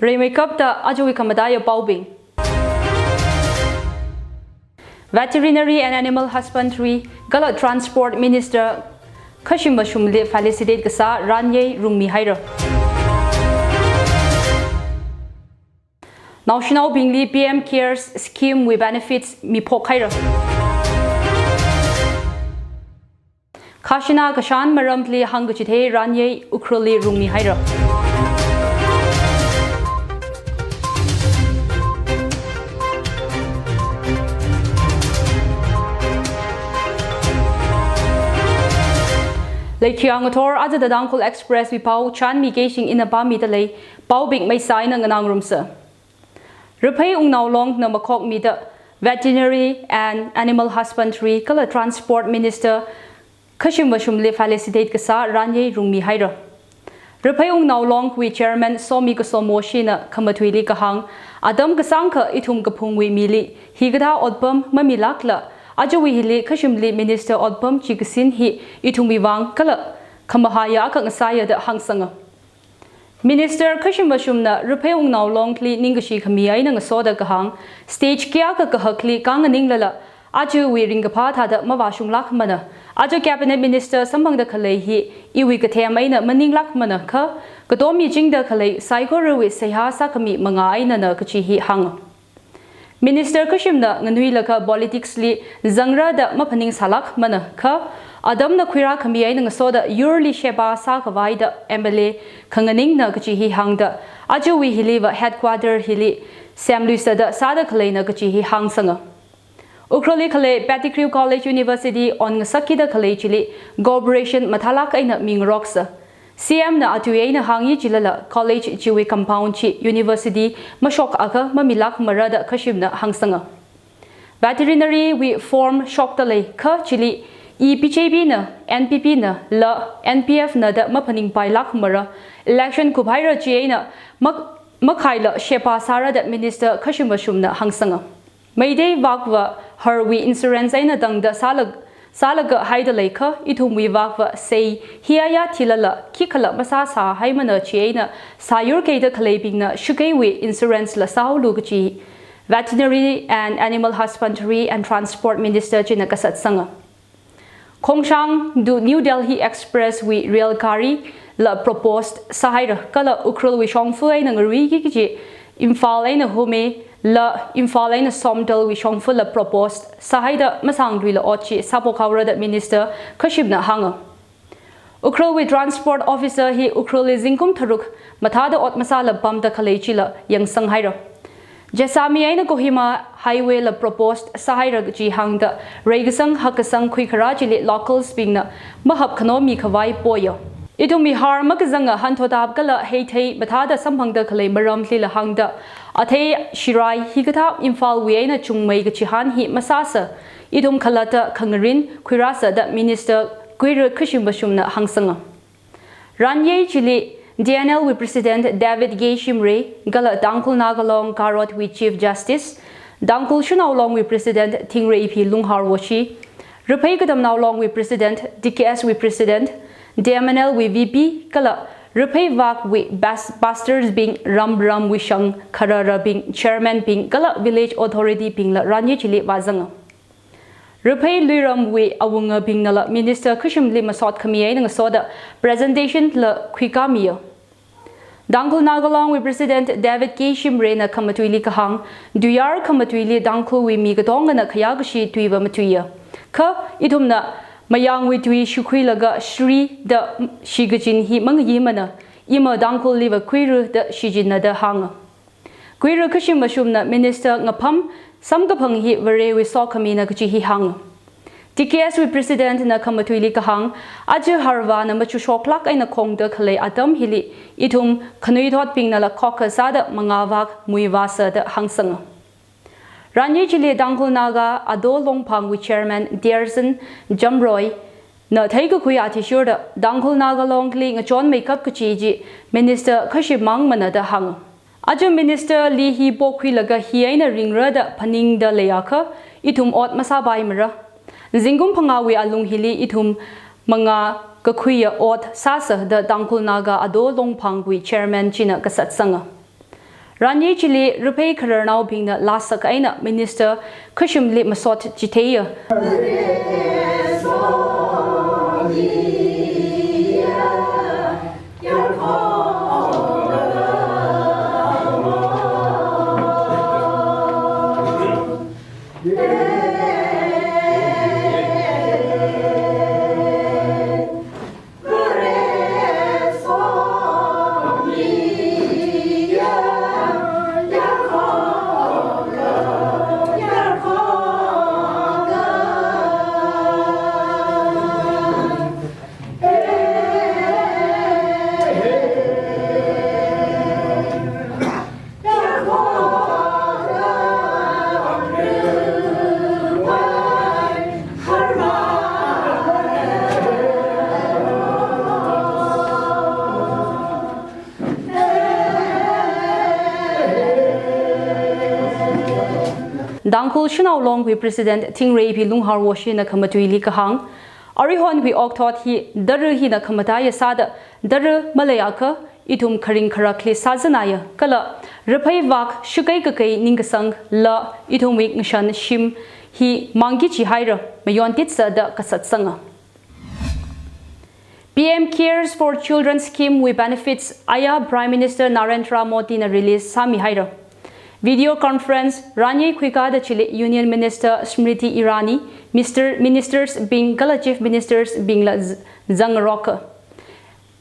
Makeup da ajui kamadaya paubing. Veterinary and Animal Husbandry Gala Transport Minister Keishing Shumle felicitate Gasa Ranye Rungmi Haira. National Bingli PM Cares Scheme with benefits Mipok Haira. Kashina Kashan Maramtli Hangachite Ranye Ukruli Rungmi Haira. Lechiangator Ada the Tangkhul Express we Pau Chanmi Keishing in a Bami delay, Pau Big May sign and Anangrumsa. Repay Ungnau Long Namakok Mida, Veterinary and Animal Husbandry, Color Transport Minister Keishing Shumle felicitate Gasa Ranye Rungmi Haira. Repay Ungnau Long we Chairman Somi Kosomoshina Kamatwili Kahang, Adam Gasanka Itum Kapungwi Mili, Higada Odbum Mamilakla. Ajawi hili Keishing Minister Odbum Chikasin hi Itumivang Kala Kamahaya Kangasaya the Hangsanga. Minister Keishing Shumna Repeung now longly Ningashi Kamia in a soda Kahang, stage Kiaka Kahakli Kanganingla, Ajawi Ringapata the Mavashung Lakmana, Aja Cabinet Minister Samang the Kalehi, Iwikatamana Maning Lakmana Ka, Gadomi Jingda Kale, Saikoro with Seha Sakami Mangaina Kachihi Hang. Minister Keishing na Nganuilaka politics li Zangra da Mapaning Salak Mana Ka Adam na Quira Kamia ng soda Yurli Sheba Sakavai da MLA Kanganing na Kachihi Hangda Ajawi Hiliva headquarter Hili Sam Luisa da Sada Kale na Kachihi Hang Sanga. Ukroli Kale Patikriu College University on Ngasaki da Kale Chili Corporation Matalak ay na Ming Roxa. CM na atuye na hangi chilala college chiwi compound chi university mashok aka mamilak marada Keishing na hangsanga. Veterinary we form shok tale ka chili EPJB na NPP na la NPF na da mapaning pailak mara election kubhaira chi na makhaila shepa sara da minister Keishing shumna hangsanga. Mayday wakwa her we insurance ay na dang da Salaga Haidaleka, itum we vakva say, Hiaya Tilala, Kikala Masasa, Haimana Chiena, Sayur Gata Kalabina, Shukewi Insurance La Sao Lugachi, Veterinary and Animal Husbandry and Transport Minister Jinakasat Sanga. Khongshang do New Delhi Express we rail kari la proposed Sahira Kala Ukrul we Shongfu and Rigi Imphal and Home. La Imphal na Somdal we Shongfu la proposed Sahida Masangri la Ochi Sapokawra that Minister Keishing na Hanga. Ukrul we Transport Officer he Ukrul Zingkum Taruk Matada Ot Masala Bam da Kalechi la Yang Sanghaira. Jasami ay na Kohima Highway la proposed Sahira Ji Hangda Regasang Hakasang Kuikaraji locals being na Mahab Kanomi Kawai Boyo. Itumi har magazanga hantotab gala hate Matada Sampangda Kale Maram Lila Hangda. Ate Shirai Higata Imphal Wiena Chungmei Gachihan hi Masasa Idum Kalata Kangarin Quirasa that Minister Guira Keishing Shumna Hangsanga. Ranye Chili DNL with President David Keishing Gala Tangkhul Nagalong Karot with Chief Justice Tangkhul Shunau long with President Tingre Ipi Lunghar Washi Repay Kadam now long with President DKS with President DMNL with VP Gala Repay Vak with Bastards being Ram Wishang Karara being Chairman being Gala Village Authority being La Ranye Chili Wazanga. Repay Liram with Awunga being Nala Minister Keishing Limasot Kamia and Soda presentation La Quikamia. Tangkhul Nagalong with President David Keishing na Kamatwili Kahang, Duyar Kamatwili Tangkhul with Migatong na Kayagashi Tuiva Matuya. Ka itumna Mayang with we Shukwilaga Shri the Shigajin hi Mangayimana, Ima Tangkhul liva Quiru the Shijina the Hanga. Quiru Keishing Shumna Minister Ngapam, Samgapang hi Vare we saw Kamina Kachihi Hang. TKS with President na Kamatwili Kahang, Aja Harva na Machushok ay na Kong de Kale Adam Hili, Itum Kanuidot Ping na la Kokasada Mangavak Muivasa the Hangsanga. Ranye Chile Tangkhul Naga Ado Longpang with Chairman Dearson Jamroy na Taiga Kuya Tishurda Tangkhul Naga Longling a John Makeup Kuchiji Minister Keishing Mangmana the Hang. Aja Minister Li Hi Bokwilaga Hiena Ringra the Paning the Leaka Itum Ot Masabai Mira Zingum Pangawi Alung Hili Itum Manga Kakuya Ot Sasa the Tangkhul Naga Ado Longpang with Chairman China Kasatsanga. Ranye chili Rupei Karnau being the last Sakaina Minister Keishing Lip Masot Chitaya. Tangkhul Shinau Long with President Tingray Pi Lunghar Washi na Kamatui Likahang. Arihon we oktot he Daru hi na Kamataya Sada Daru Malayaka Itum Karing Karakli Sazanaya Kala Rapai Vak Shukai Kakai Ningasang La Itum Wik Nshan Shim Hi Mangichi Haira Mayontitsa da Kasatsanga. PM Cares for Children scheme with benefits Aya Prime Minister Narendra Modi na release Sami Haira. Video conference Ranye Kwika the Chile Union Minister Smriti Irani, Ministers being Gala Chief Ministers being Zang Roka.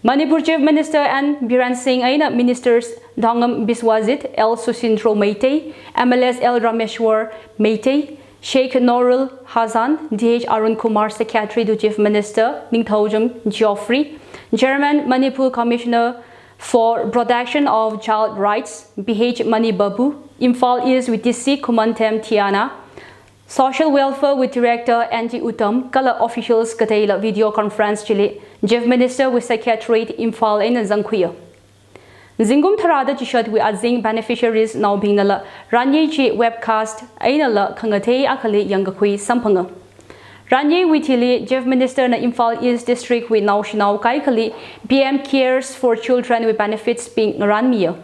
Manipur Chief Minister and Biren Singh Aina Ministers Dongam Biswazit El Susindro Meitei, MLS El Rameshwar Meitei, Sheikh Norul Hazan, DH Arun Kumar Secretary to Chief Minister Ningthaujam Geoffrey, Chairman Manipur Commissioner for Protection of Child Rights, BH Mani Babu, Imphal East with DC Kumantem Tiana, Social Welfare with Director Anti Uttam, Kala officials Katayla video conference Chile, Chief Minister with Secretariat Imphal in Zangkuya. Zingum Tarada Chishat with Azing beneficiaries now being Nala, Ranye Chi webcast, Ainala Kangate Akali Yangakui Sampanga. Ranye Witili, Chief Minister na Imphal East District with Naushinau Kaikali, PM Cares for Children with benefits being Ranmia.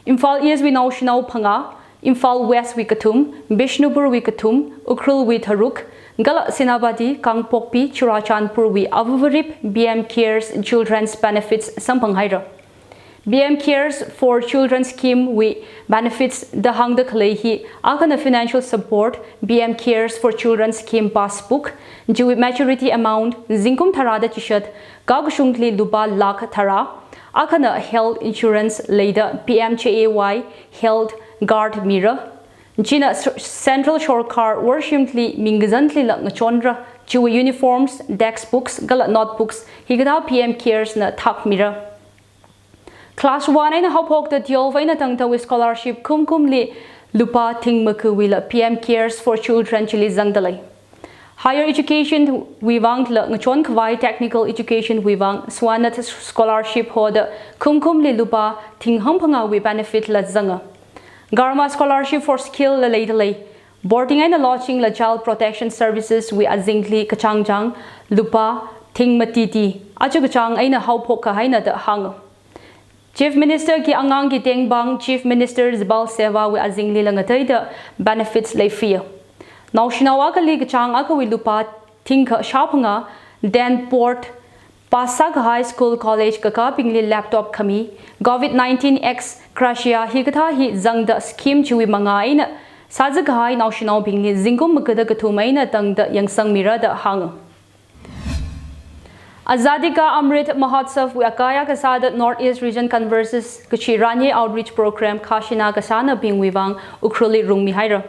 Imphal East with Naushinau Panga, Imphal West with Katum, Bishnupur with Katum, Ukrul with Haruk, Gala Sinabati, Kangpokpi, Churachandpur with Avuvarip, BM Cares Children's Benefits Sampanghaira. BM Cares for Children scheme with benefits the Hang the Kalehi, Akana financial support, BM Cares for Children scheme passbook, due with maturity amount, Zinkum Tarada Chishat, Gagshungli Luba Lak Tara, Akana health insurance later, PMCAY health guard mirror, China Central Shore Car worshiply Mingazantli Lak Nachondra, due uniforms, textbooks, Galat notebooks, Higata PM Cares na Tak mirror. Class 1 ay nahapok the Diolvay na tangta with scholarship kumkumli lupa ting makuwila PM Cares for Children Chili Zangdalay. Higher education wivang la ngachon kwai technical education wivang swanat scholarship hoda kumkumli lupa ting hampanga we benefit la zanga. Garma scholarship for skill la lately. Boarding ay na launching la child protection services we azingli kachangjang lupa ting matiti. Achu kachang ay nahapok ka hay na da hang. Chief Minister ki angang ki tengbang Chief Minister Zbal Seva we azingli langatay da benefits lay fee. Now shinawa ka lig chang akawi lupa tingka shapanga then port Pasag High School College kaka pingli laptop kami COVID-19 X Krashia higata hi zangda scheme chui mangai na sajag hai now shinaw pingli zingum magada katumay na tangda yang sang mira da hang. Azadi ka Amrit Mahotsav with Akaya Kasada Northeast Region Converses Kachiranye Outreach Program Kashina Kasana Bing Wivang Ukruli Rung Mihaira.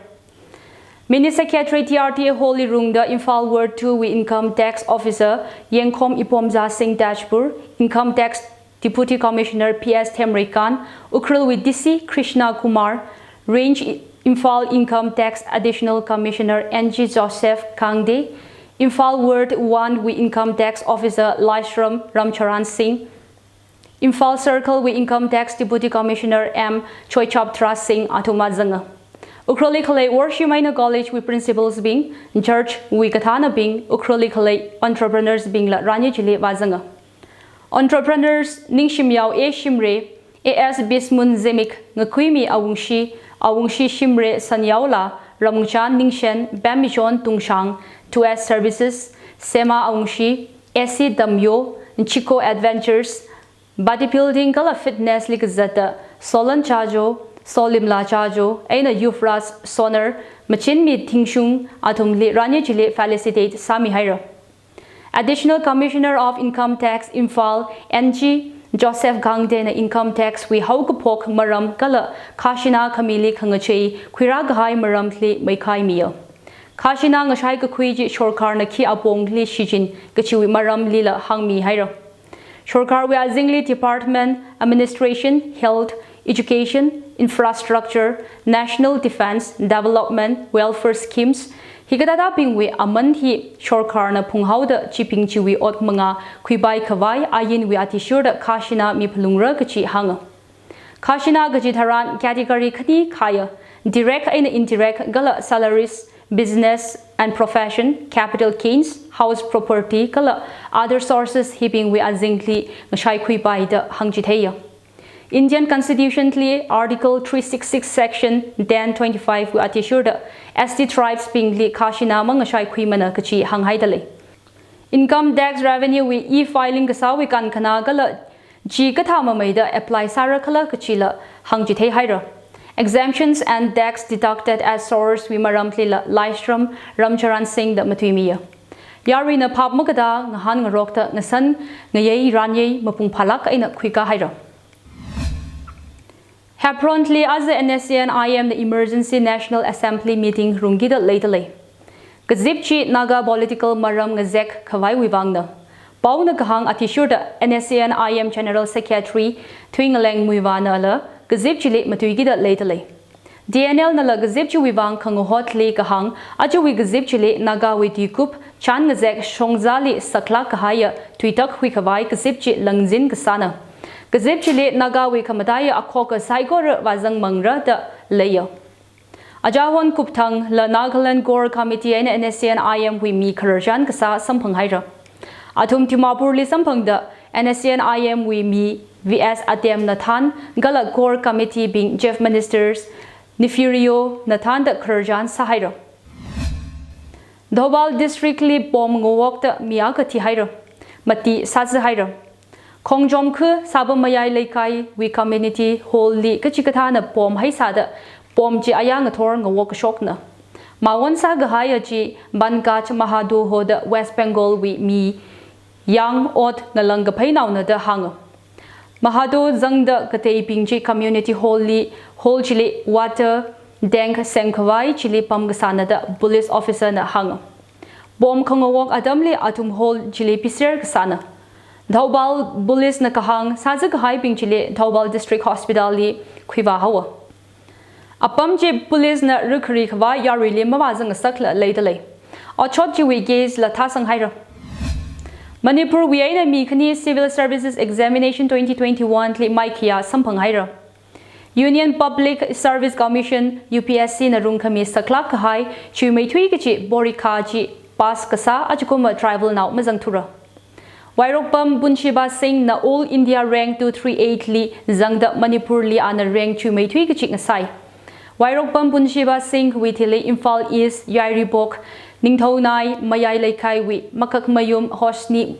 Mini Secretary TRTA Holy Rung the Imphal Ward 2 with Income Tax Officer Yengkom Ipomza Singh Dashpur, Income Tax Deputy Commissioner PS Temrikan, Ukrul with DC Krishna Kumar, Range Imphal Income Tax Additional Commissioner NG Joseph Kangde, Imphal Ward 1 with Income Tax Officer Laishram Ramcharan Singh, Imphal Circle with Income Tax Deputy Commissioner M Choichaptra Singh Atumadzanga. Ukroli Khalei Warshimaina College with principals being Church with Katana being Ukroli Khalei entrepreneurs being La Rani Chile Wazanga. Entrepreneurs Ningshim Yao E Shimre AS Bismun Zemik Ngakuimi Awungshi Shimre Sanyaula Ramungchan Ningshen Bamichon Tungshang 2S Services Sema Awungshi SC Damyo Chico Adventures Bodybuilding Kala Fitness Likazata Solan Chajo Solimla Chajo Aina Euphras Sonar Machinmi Tingshung Atumli Ranya Chile Felicitate Sami Haira. Additional Commissioner of Income Tax Imphal NG Joseph Gangde na Income Tax we Haukapok Maram Kala Kashina Kamili Kangache Kwiragahai Maram Tli Maikai Mia. Kashina Ngashai Kakwiji Shorkar na Ki Apong Li Shijin Gachiwi Maram Lila Hangmi Haira. Shorkar we Zingli Department Administration, Health, Education, Infrastructure, National Defense, Development, Welfare Schemes, Higadada Pingwi Amanhi Shorkar na Punghauda Chiping Chiwi Ot Manga Kuibai Kawai Ayin we Atishurda Kashina Mipalungra Gachi Hanga. Kashina Gajitharan category Kani Kaya, direct and indirect Gala salaries, business and profession, capital gains, house property, Gala other sources heaping we Azingli Ngashai Kuibai the Hangjiteya. Indian Constitution Article 366 Section 1025 we Atishurda ST tribes pingli Kashina Mangashai Kuimana Kachi Hanghaidale. Income tax revenue we e-filing Gasawi Kan Kanagala G Katama Maida apply Sarakala Kachila Hangjite Haira. Exemptions and tax deducted as source we Maramtlila Lystrom Ramcharan Singh the Matwimiya. Yari na Pap Mugada Ngahan Ngarokta Nasan Ngaye Ranye Mapung Palak in Kwika Haira. Promptly as the NSCN-IM the Emergency National Assembly meeting rungida lately. Gazipchi Naga political maram ngazek kawai wivangna. Pauna kahang atishurda NSCN-IM General Secretary Twingaleng Muivana la Gazipchili matuigida lately. DNL nala Gazipchi wivang kangohotli kahang ajawi Gazipchili Naga witikup chan ngazek shongzali sakla kahaya tuitak huikawai Gazipchi langzin kasana. Gazip Chile Nagawi Kamadaya Akoka Saigor Wazang Mangra the Layer. Ajawan Kuptang La Nagaland Gore Committee and NSCN-IM we mi Karajan Kasa Sampang Haira. Atum Timapurli Sampang the NSCN-IM we mi VS Atem Nathan Gala Gore Committee being Jeff Ministers Nifurio Nathan the Karajan Sahira. Dhobal District Li Bom Ngowok the Miyaka Tihaira. Mati Sazahira. Kongjom Ku Sabamayai Laikai we community wholly Kachikatana Pom Haisada Pom Ji Ayang Ator Ngawok Shokna. Mawon Sagahaya Ji Bankach Mahadu Hoda West Bengal we me Yang Ot Nalanga Painauna the Hanga. Mahado Zangda Kate Pingji community wholly whole chili water Dank Senkawai Chili Pamgasana the police officer na Hanga. Bom Kongawok Adamli Atum Hol Chili Pisir Kasana. Dhaubal Bulis na kahang sazag hai pingchile Dhaubal District Hospital li Kwiva hawa. Apam je police na rukri khwa yarili mawazang sakla lately. Ochot ji we gaze la thasang haira. Manipur we aina mikani Civil Services Examination 2021 li maikia sampang haira. Union Public Service Commission UPSC na rungkami sakla kahai chumei thui kichi borika ji pas kasa ajukuma tribal now mazangtura. Wairokpam Bunshiba Singh na All India rank 238 li Zangda Manipur li ana rank chumei thui kachik ngasai. Wairokpam Bunshiba Singh withile Imphal East Yairibok Ningthau Nai Mayai Laikai wi Makak Mayum Hosni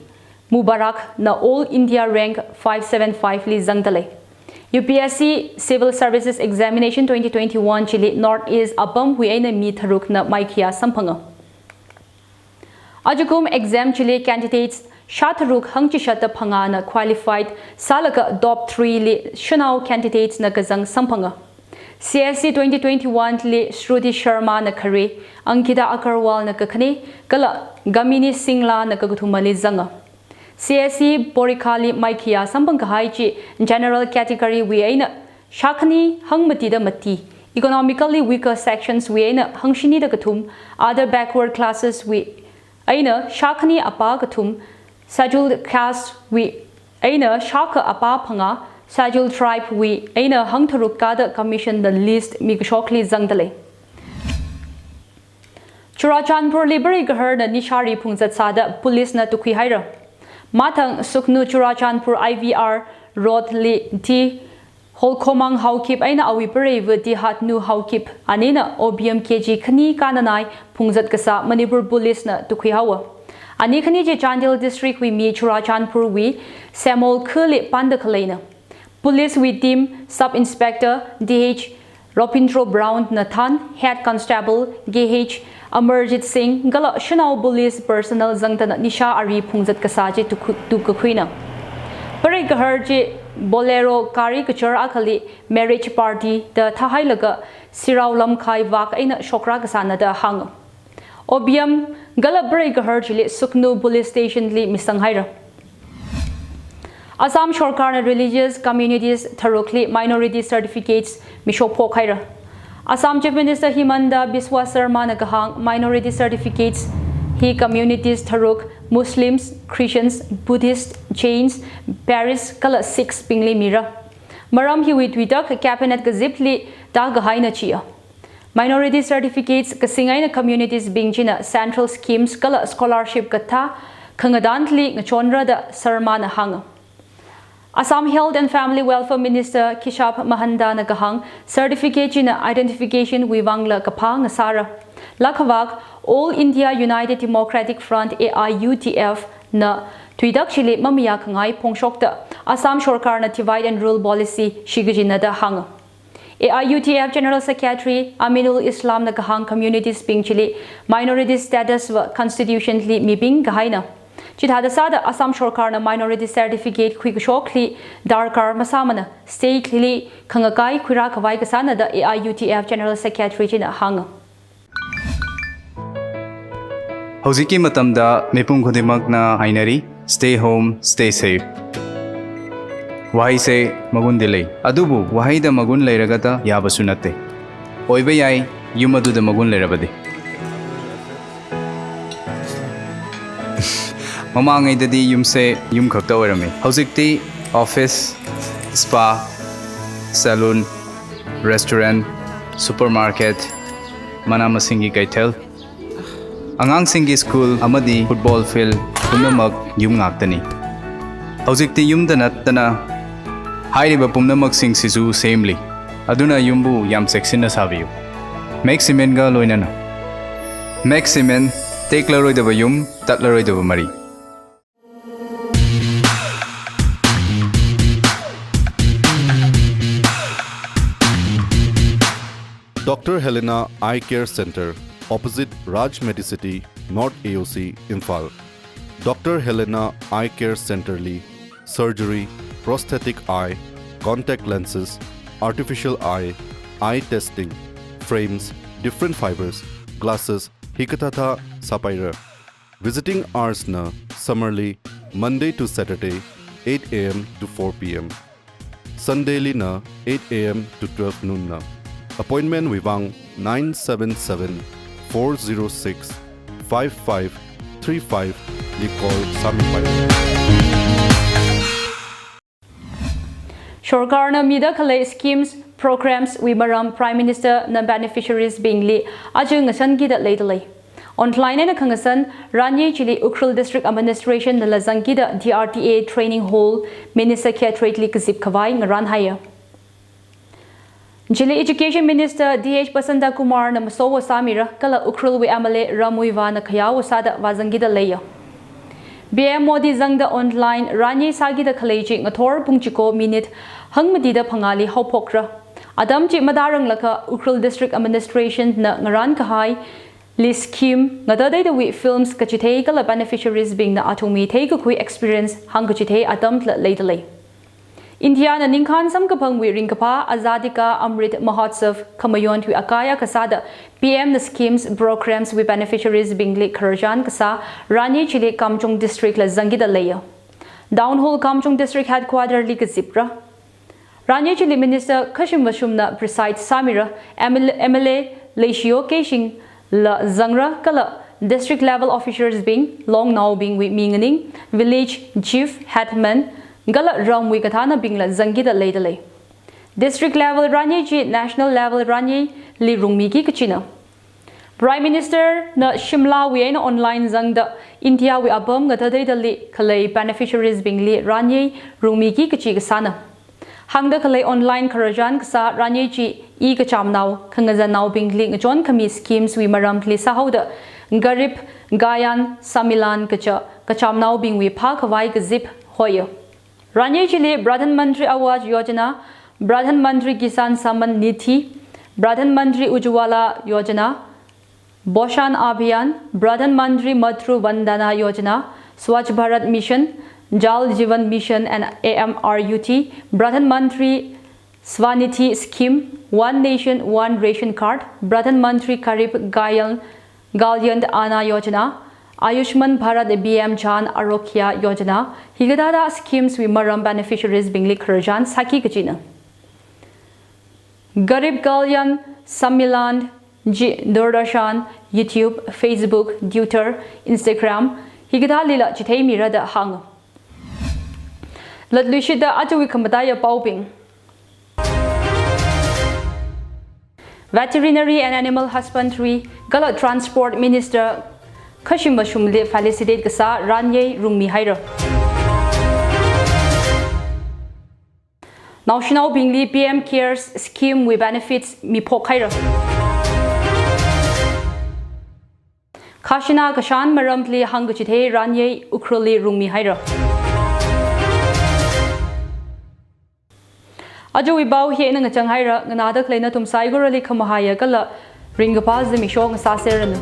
Mubarak na All India rank 575 li Zangdale. UPSC Civil Services Examination 2021 Chile Northeast Abam Huayna Mi Tharuk na Maikia Sampanga. Ajukum exam Chile candidates Shataruk Hangchishata Pangana qualified Salaka Dop 3 li Shanau candidates na Gazang Sampanga. CSC 2021 li Shruti Sharma na Kare, Ankita Akarwal na Kakane, Kala Gamini Singla na Kagutumali Zanga. CSC Borikali Maikia Sampangahaichi General Category Wiena Shakani Hangmatida Mati. Economically weaker sections Wiena Hangshini da Gatum, other backward classes we Aina Shakani Apa Gatum. Scheduled caste we Aina Shaka Apa Panga, Scheduled tribe we Aina Hangtarukada commission the list Migshokli Zangdale. Churachandpur Liberi Gahar na Nishari Pungzat Sada police na Tukui Haira. Matang Suknu Churachandpur IVR Road Li T Hol komang haukip aina awi pareve di hat nu haukip anina OBM KG khani kananai phungjat kasa Manipur police na tukhi hawa. Ani khani je Chandil district wi mi Churachandpur wi Samol khale pandakhalena. Police with team Sub Inspector DH Ropintro Brown Nathan, Head Constable GH Amarjit Singh, Gala Shanau Police Personnel Zangtan Nisha Ari Pungzat Kasaji to Kukwina. Pare Gaharji Bolero Kari Kachar Akali Marriage Party, the Tahailaga Sirau Lam Kai Vak in Shokra Kasana the Hang. Obiam Gala Pare Gaharji Suknu Police Station Li Misanghaira. Assam Shorkar religious communities Tharukli minority certificates Mishopok Haira. Assam Chief Minister Himanda Biswa Sarma Nagahang minority certificates He communities Tharuk, Muslims, Christians, Buddhists, Jains, Paris, Kala 6 Pingli Mira. Maram Hiwi Twitak Cabinet Gazipli Dagahaina Chia. Minority certificates Kasingaina communities Bingjina Central Schemes Kala Scholarship Gata Kangadantli Ngachondra da Sarma Nahang. Assam Health and Family Welfare Minister Kishap Mahanda Nagahang certificate in identification Wivangla Kapang Sara. Lakhavak All India United Democratic Front AIUTF na Tuidak Chile Mamiya Kangai Pongshokta Assam Shorkar na Divide and Rule Policy Shigajina da Hang. AIUTF General Secretary Aminul Islam Nagahang Communities Ping Chile minority status constitutionally Mibing Gahaina. Chithadasada Assam Shorkar na minority certificate quick shokli Darkar Masamana State Lili Kangakai Kwira Kawai Kasana the AIUTF General Secretary Jina Hang. Hoziki matamda mipum khudimak na hainari stay home stay safe. Wahai se magun dilay. Adubu wahai da magun layragata yabasu natte. Oibe yai yumadu da magun layrabade. Mamangay dadi yumse yum khakta oirame. Hozikti office, spa, salon, restaurant, supermarket, manamasingi kaitel. Angang singi school amadi football field punamak yum ngaktani. Hozikti yum danat dana hairiba punamak sing sisu samely. Aduna yumbu yam seksina sabiyo. Make cement ga loinana. Make cement take laroi daba yum tat laroi daba mari. Dr. Helena Eye Care Center, opposite Raj Medicity, North AOC, Imphal. Dr. Helena Eye Care Center Li, surgery, prosthetic eye, contact lenses, artificial eye testing, frames, different fibers, glasses, hikatata, sapaira. Visiting hours na summerly, Monday to Saturday, 8 a.m. to 4 p.m. Sunday li na 8 a.m. to 12 noon na. Appointment Vivang 977-406-5535. Call Sami Pai. Shorkar na mida khalay schemes programs Wimaram Prime Minister na beneficiaries bingli ajung ngasan gida lately. Online na kangasan Ranye Chili Ukhrul District Administration na lazangida DRTA Training Hall Mini Secretariat li kazip kawai ngaran haya. Chile Education Minister DH Basanta Kumar na masowa samira kala Ukhrul wi amale ramuiva na khayaw sada wazangida leya. BM Modi zangda online Ranye sagida khaleji ngathor pungchiko minute hangmadida phangali hopokra. Adam chi madarang laka Ukhrul District Administration na ngaran kahai li scheme ngadadai the wi films kachithei kala beneficiaries being na atumi thei ko kui experience hangkachithei adam tla lately. India na ningkhan samkapang wi ringkapa Azadika Amrit Mahotsav kamayon tu akaya kasada PM na schemes programs with beneficiaries bingli Karajan kasa Rani Chile Kamchong District la zangida leya. Downhole Kamchong District headquarter li kazipra. Rani Chile Minister Kashim Vashumna preside Samira MLA Leishio Keishing la zangra kala district level officers being long now being with Minganing village chief headman Gala Ramwi Katana Bingla Zangida Ladele. District level Ranye Ji, national level Ranye Li Rungmiki Kachina. Prime Minister na Shimla Wien online Zangda India we abum Gatade Li Kalay beneficiaries Bingli Ranye Rungmiki Kachigasana. hangda khalai online kharajan ksa ranye chi I ka chamnaw khangaza naw bingli ngjon khami schemes wi maram thli sahauda garib gayan samilan kacha ka chamnaw bingwi pha khawai ka zip hoyo ranye chi le pradhan mantri awaz yojana pradhan mantri kisan samman nidhi pradhan mantri ujwala yojana boshan abhiyan pradhan mantri matru vandana yojana swachh bharat mission jal jivan mission and AMRUT pradhan mantri Swanidhi scheme, One Nation, One Ration card, Pradhan Mantri Garib Galyan Ana Yojana, Ayushman Bharat BM Jan Arokya Yojana, Higadada schemes we maram beneficiaries bingli kharajan saki kachina. Garib Galyan Samiland Doordarshan, YouTube, Facebook, Twitter, Instagram, Higada lila chithai mirada hang. Ladlushida ajawi kambataya pauping. Veterinary and Animal Husbandry Gala Transport Minister Kashim Bashumle felicitate Gasa Ranye Rungmi Haira. National Bingli PM Cares Scheme with benefits Mipok Haira. Kashina Kashan Maramtli Hangachite Ranye Ukroli Rungmi Haira. Ajo ibau hi nang changhaira ngana da kleina tum sai gorali khamahaya kala ringapaz de mishong sa serana